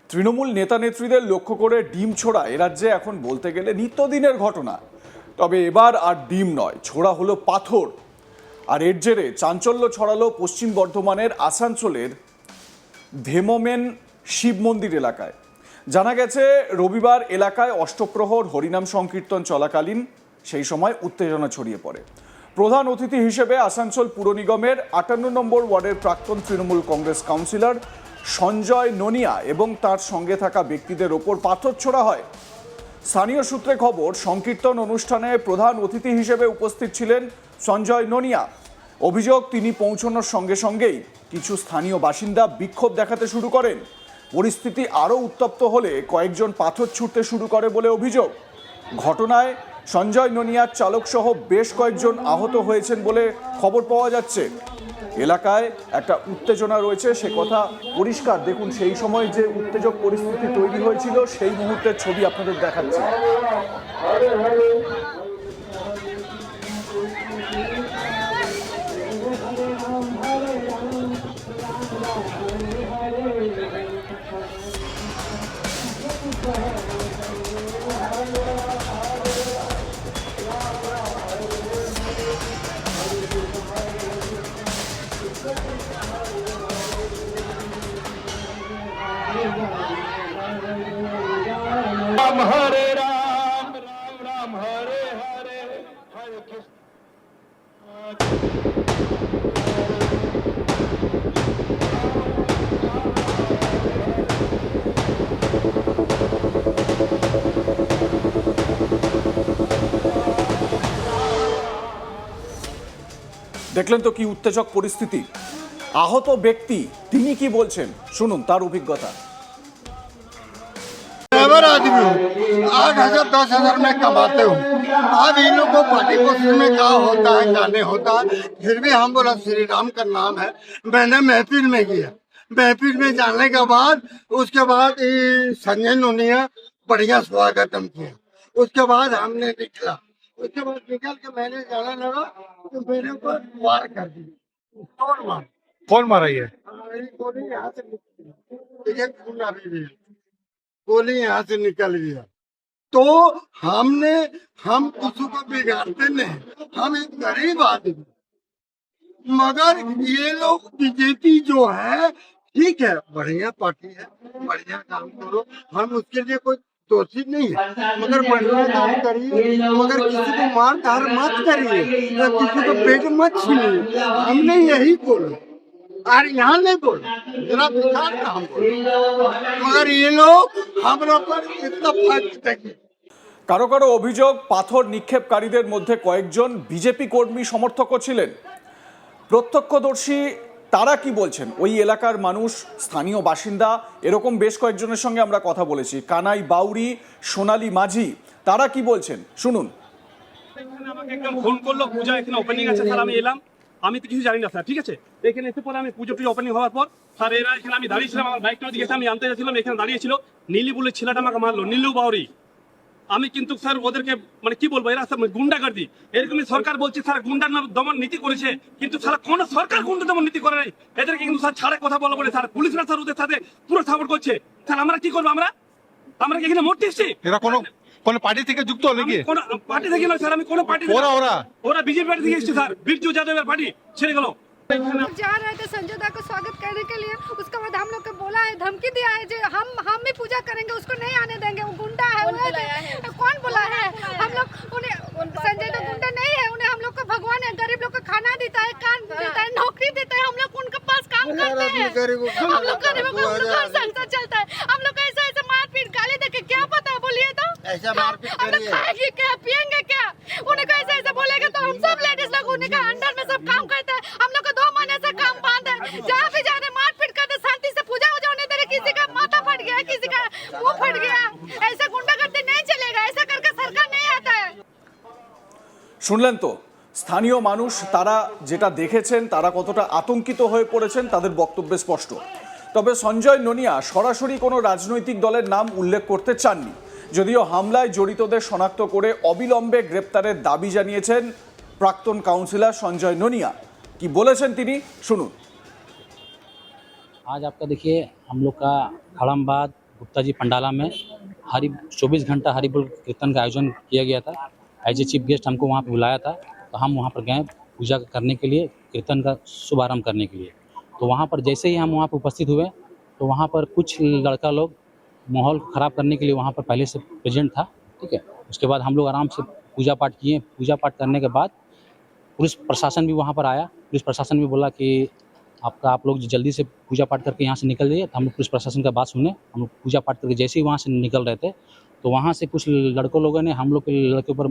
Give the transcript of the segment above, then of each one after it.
তৃণমূল নেতা নেত্রীদের লক্ষ্য করে ডিম ছোড়া এ রাজ্যে এখন বলতে গেলে নিত্যদিনের ঘটনা। তবে এবার আর ডিম নয়, ছোড়া হলো পাথর। আর এর জেরে চাঞ্চল্য ছড়ালো পশ্চিম বর্ধমানের আসানসোলের ধেমমেন শিব মন্দির এলাকায়। জানা গেছে রবিবার এলাকায় অষ্টপ্রহর হরিনাম সংকীর্তন চলাকালীন সেই সময় উত্তেজনা ছড়িয়ে পড়ে। প্রধান অতিথি হিসেবে আসানসোল পুর নিগমের ৫৮ নম্বর ওয়ার্ডের প্রাক্তন তৃণমূল কংগ্রেস কাউন্সিলর সঞ্জয় নোনিয়া এবং তার সঙ্গে থাকা ব্যক্তিদের ওপর পাথর ছোড়া হয়। স্থানীয় সূত্রে খবর, সংকীর্তন অনুষ্ঠানে প্রধান অতিথি হিসেবে উপস্থিত ছিলেন সঞ্জয় নোনিয়া। অভিযোগ, তিনি পৌঁছানোর সঙ্গে সঙ্গেই কিছু স্থানীয় বাসিন্দা বিক্ষোভ দেখাতে শুরু করেন। পরিস্থিতি আরও উত্তপ্ত হলে কয়েকজন পাথর ছুঁড়তে শুরু করে বলে অভিযোগ। ঘটনায় সঞ্জয় নোনিয়ার চালকসহ বেশ কয়েকজন আহত হয়েছেন বলে খবর পাওয়া যাচ্ছে। এলাকায় একটা উত্তেজনা রয়েছে, সে কথা পরিষ্কার। দেখুন, সেই সময় যে উত্তেজক পরিস্থিতি তৈরি হয়েছিল সেই মুহূর্তের ছবি আপনাদের দেখাচ্ছি। राम हरे राम राम राम हरे हरे हरे कृष्ण। দেখলেন তো কি উত্তেজক পরিস্থিতি। আহত ব্যক্তি তিনি কি বলছেন শুনুন তার অভিজ্ঞতা। ड्राइवर आदमी हूँ, 8,000 10,000 में कमाते हूँ। अब इन लोग को पार्टी पोस्ट में क्या होता है क्या नहीं होता है, फिर भी हम बोला श्री राम का नाम है। मैंने महफिल में किया, महफिल में जाने के बाद उसके बाद ये संजय नोनिया बढ़िया स्वागतम किया। उसके बाद हमने निकला, उसके बाद निकल के मैंने जाना लगा तो मेरे ऊपर वार कर दिया। कौन मारा ये? हमारी गोली यहाँ से निकली, एक खून आ रही है, गोली यहाँ से निकल गया। तो हम किसी को बिगाड़ते नहीं, हम एक गरीब आदमी, मगर ये लोग बीजेपी जो है ठीक है, बढ़िया पार्टी है, बढ़िया काम करो, हम उसके लिए कोई दोषी नहीं है, मगर बढ़िया काम करिए, मगर किसी को मार धार मत करिए, या किसी को पेट मत छीनिए। हमने यही बोला और यहाँ नहीं बोला, जरा विचार का हम बोले, मगर ये लोग हम लोग पर इतना फर्क देखिए। কারো কারো অভিযোগ, পাথর নিক্ষেপকারীদের মধ্যে কয়েকজন বিজেপি কর্মী সমর্থকও ছিলেন। প্রত্যক্ষদর্শী তারা কি বলছেন, ওই এলাকার মানুষ, স্থানীয় বাসিন্দা, এরকম বেশ কয়েকজনের সঙ্গে আমরা কথা বলেছি। কানাই বাউরি, সোনালী মাঝি, তারা কি বলছেন শুনুন। আমাকে একদম ফোন করলো, পূজা এখানে ওপেনিং আছে স্যার, আমি এলাম। আমি তো কিছু জানি না স্যার, ঠিক আছে। এখানে এসে পরে আমি পুজো টুজো ওপেনিং হওয়ার পর স্যার এরা এখানে, আমি দাঁড়িয়েছিলাম, আমার বাইকটা দিকে আমি আনতে যাচ্ছিলাম, এখানে দাঁড়িয়েছিল নীলি বলে ছেলেটা আমাকে মারলো, নীলু বাউরি। আমি কিন্তু স্যার ওদেরকে মানে কি বলবো, এরা স্যার গুন্ডাগার্দি। এরকমই সরকার বলছে স্যার গুন্ডার দমন নীতি করেছে, কিন্তু স্যার কোন সরকার গুন্ডা দমন নীতি করে নাই। এদেরকে কিন্তু স্যার ছাড়ে কথা বলা বলে স্যার পুলিশরা স্যার ওদের সাথে পুরো সাপোর্ট করছে। স্যার আমরা কি করবো, আমরা কি এখানে মরতে এসেছি? এরা কোন পার্টি থেকে যুক্ত হলে কি? কোন পার্টি থেকে নয় স্যার, আমি কোন পার্টি, ওরা বিজেপি পার্টি থেকে এসেছে স্যার। বিরজু যাদবের পার্টি ছেড়ে গেল। जा रहे थे संजय दा को स्वागत करने के लिए, उसके बाद हम लोग को बोला है, धमकी दिया है जो हम भी पूजा करेंगे, उसको नहीं आने देंगे, वो गुंडा है। कौन बोला है? हम लोग उन्हें, संजय दा गुंडा नहीं है, उन्हें हम लोग को भगवान है, गरीब लोग को खाना देता है, कान देता है, नौकरी देता है, हम लोग उनके पास काम करते हैं। हम लोग गरीबों का घर संसार चलता है। हम लोग ऐसे ऐसे मारपीट गाली देके क्या पता है, बोलिए तो हम लोग खाएंगे क्या, पियेंगे क्या? उन्हें को ऐसे ऐसे बोलेगा तो हम सब लेडीज लोग उन्हीं का अंडर में सब काम करते हैं। हम लोग को 2 महीने से काम बंद है, जहाँ भी जा रहे मारपीट करते, शांति से पूजा वूजा होने दे रहे, किसी का माथा फट गया, किसी का मुंह फट गया। ऐसे गुंडागर्दी नहीं चलेगा, ऐसा करके सरकार नहीं आता है। শুনলেন তো স্থানীয় মানুষ, তারা যেটা দেখেছেন, তারা কতটা আতঙ্কিত হয়ে পড়েছেন, তাদের বক্তব্যে স্পষ্ট। তবে সঞ্জয় নোনিয়া সরাসরি কোনো রাজনৈতিক দলের নাম উল্লেখ করতে চাননি, যদিও হামলায় জড়িতদের শনাক্ত করে অবিলম্বে গ্রেপ্তারের দাবি জানিয়েছেন প্রাক্তন কাউন্সিলর সঞ্জয় নোনিয়া। কি বলেছেন তিনি শুনুন। आज आपका देखिए हम लोग का खड़मबाद गुप्ता जी पंडाला में 24 घंटा हरि बोल कीर्तन का आयोजन किया गया था। एज ए चीफ गेस्ट हमको वहाँ पे बुलाया था, तो हम वहाँ पर गए पूजा करने के लिए, कीर्तन का शुभारंभ करने के लिए। तो वहाँ पर जैसे ही हम वहाँ पर उपस्थित हुए, तो वहाँ पर कुछ लड़का लोग माहौल ख़राब करने के लिए वहाँ पर पहले से प्रेजेंट था, ठीक है। उसके बाद हम लोग आराम से पूजा पाठ किए। पूजा पाठ करने के बाद पुलिस प्रशासन भी वहाँ पर आया। पुलिस प्रशासन भी बोला कि आप लोग जल्दी से पूजा पाठ करके यहाँ से निकल जाइए। तो हम लोग पुलिस प्रशासन का बात सुने। हम लोग पूजा पाठ करके जैसे ही वहाँ से निकल रहे थे, तो वहाँ से कुछ लड़कों लोगों ने हम लोग के लड़के ऊपर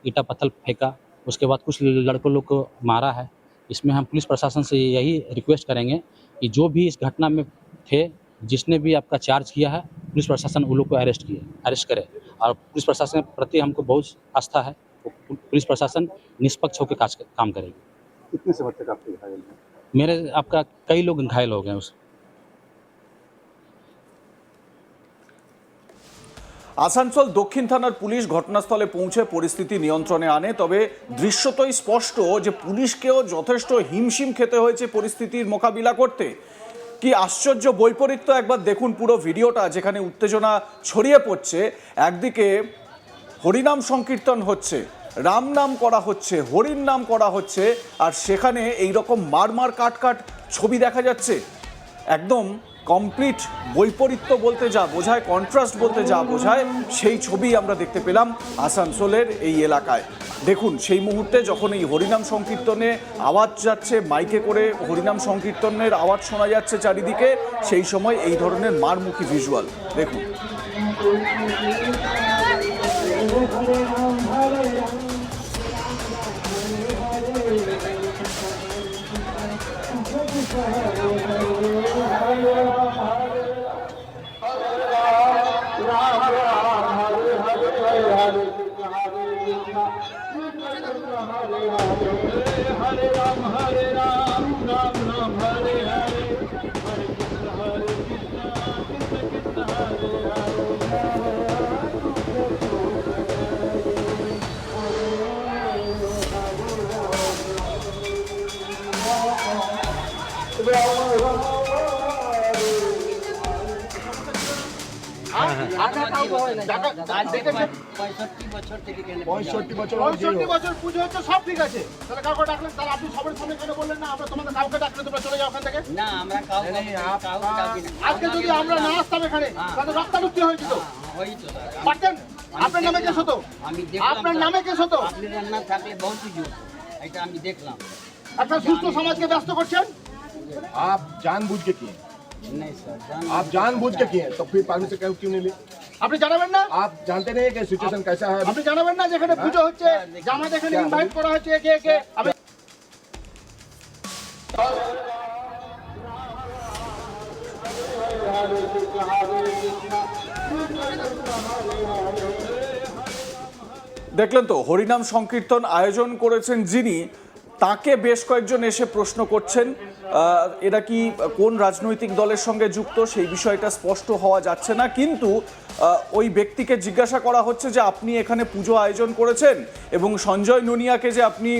ईंटा पत्थर फेंका। उसके बाद कुछ लड़कों लोग को मारा है। इसमें हम पुलिस प्रशासन से यही रिक्वेस्ट करेंगे कि जो भी इस घटना में थे, जिसने भी आपका चार्ज किया है, पुलिस प्रशासन उन लोग को अरेस्ट करे। और पुलिस प्रशासन के प्रति हमको बहुत आस्था है। पुलिस प्रशासन निष्पक्ष होकर काम करेगी। कितने से बच्चे आपके घायल हैं? मेरे आपका कई लोग घायल हो गए उस। আসানসোল দক্ষিণ থানার পুলিশ ঘটনাস্থলে পৌঁছে পরিস্থিতি নিয়ন্ত্রণে আনে। তবে দৃশ্যতই স্পষ্ট যে পুলিশকেও যথেষ্ট হিমশিম খেতে হয়েছে পরিস্থিতির মোকাবিলা করতে। কি আশ্চর্য বৈপরীত্য একবার দেখুন পুরো ভিডিওটা, যেখানে উত্তেজনা ছড়িয়ে পড়ছে। একদিকে হরিনাম সংকীর্তন হচ্ছে, রাম নাম করা হচ্ছে, হরির নাম করা হচ্ছে, আর সেখানে এই রকম মার কাট ছবি দেখা যাচ্ছে। একদম কমপ্লিট বৈপরীত্য বলতে যা বোঝায়, কন্ট্রাস্ট বলতে যা বোঝায়, সেই ছবি আমরা দেখতে পেলাম আসানসোলের এই এলাকায়। দেখুন সেই মুহূর্তে যখন এই হরিনাম সংকীর্তনে আওয়াজ যাচ্ছে, মাইকে করে হরিনাম সংকীর্তনের আওয়াজ শোনা যাচ্ছে চারিদিকে, সেই সময় এই ধরনের মারমুখী ভিজুয়াল দেখুন। পুজো হচ্ছে, সব ঠিক আছে, তাহলে কাউকে ডাকলেন, তাহলে আপনি সবার সামনে কেন বললেন না আমরা তোমাদের কাউকে ডাকলে তোমরা চলে যাও ওখান থেকে? না, আমরা কাউকে ডাকি না। আজকে যদি আমরা না আসতাম এখানে, তাহলে রক্তারক্তি হয়েছিল। ওই তো স্যার, পারতেন? আপনার নামে কেস হতো, আমি দেখলাম, আপনার নামে কেস হতো। আপনার না থাকলে বহুত কিছু হতো। এটা আমি দেখলাম। একটা সুস্থ সমাজকে ব্যস্ত করছেন। आप जानबूझ के किए? नहीं सर, आप जानबूझ के किए, तो फिर परमिशन क्यों नहीं ली? আপনি জানাবেন না? आप जानते नहीं कि सिचुएशन कैसा है? আপনি জানাবেন না যেখানে পুজো হচ্ছে, জামাত এখানে ইনভাইট করা হচ্ছে একে একে। দেখলেন তো, হরিনাম সংকীর্তন আয়োজন করেছেন যিনি, তাকে বেশ কয়েকজন এসে প্রশ্ন করছেন এরা কি কোন রাজনৈতিক দলের সঙ্গে যুক্ত, সেই বিষয়টা স্পষ্ট হওয়া যাচ্ছে না। কিন্তু ওই ব্যক্তিকে জিজ্ঞাসা করা হচ্ছে যে আপনি এখানে পুজো আয়োজন করেছেন এবং সঞ্জয় নুনিয়াকে যে আপনি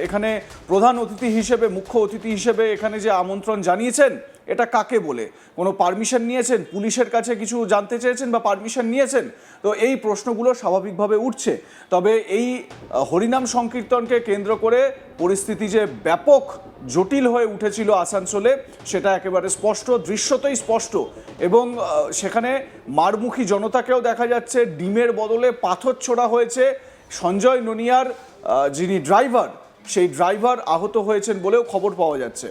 এখানে প্রধান অতিথি হিসেবে, মুখ্য অতিথি হিসেবে এখানে যে আমন্ত্রণ জানিয়েছেন, এটা কাকে বলে? কোনো পারমিশন নিয়েছেন? পুলিশের কাছে কিছু জানতে চেয়েছেন বা পারমিশন নিয়েছেন? তো এই প্রশ্নগুলো স্বাভাবিকভাবে উঠছে। তবে এই হরিনাম সংকীর্তনকে কেন্দ্র করে পরিস্থিতি যে ব্যাপক জটিল হয়ে উঠেছিল আসানসোলে, সেটা একেবারে স্পষ্ট, দৃশ্যতই স্পষ্ট। এবং সেখানে মারমুখী জনতাকেও দেখা যাচ্ছে। ডিমের বদলে পাথর ছোড়া হয়েছে। সঞ্জয় নুনিয়ার যিনি ড্রাইভার, সেই ড্রাইভার আহত হয়েছেন বলেও খবর পাওয়া যাচ্ছে।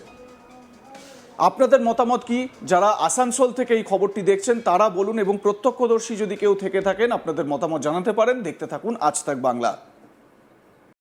আপনাদের মতামত কি? যারা আসানসোল থেকে এই খবরটি দেখছেন তারা বলুন, এবং প্রত্যক্ষদর্শী যদি কেউ থেকে থাকেন আপনাদের মতামত জানাতে পারেন। দেখতে থাকুন আজ তাক বাংলা।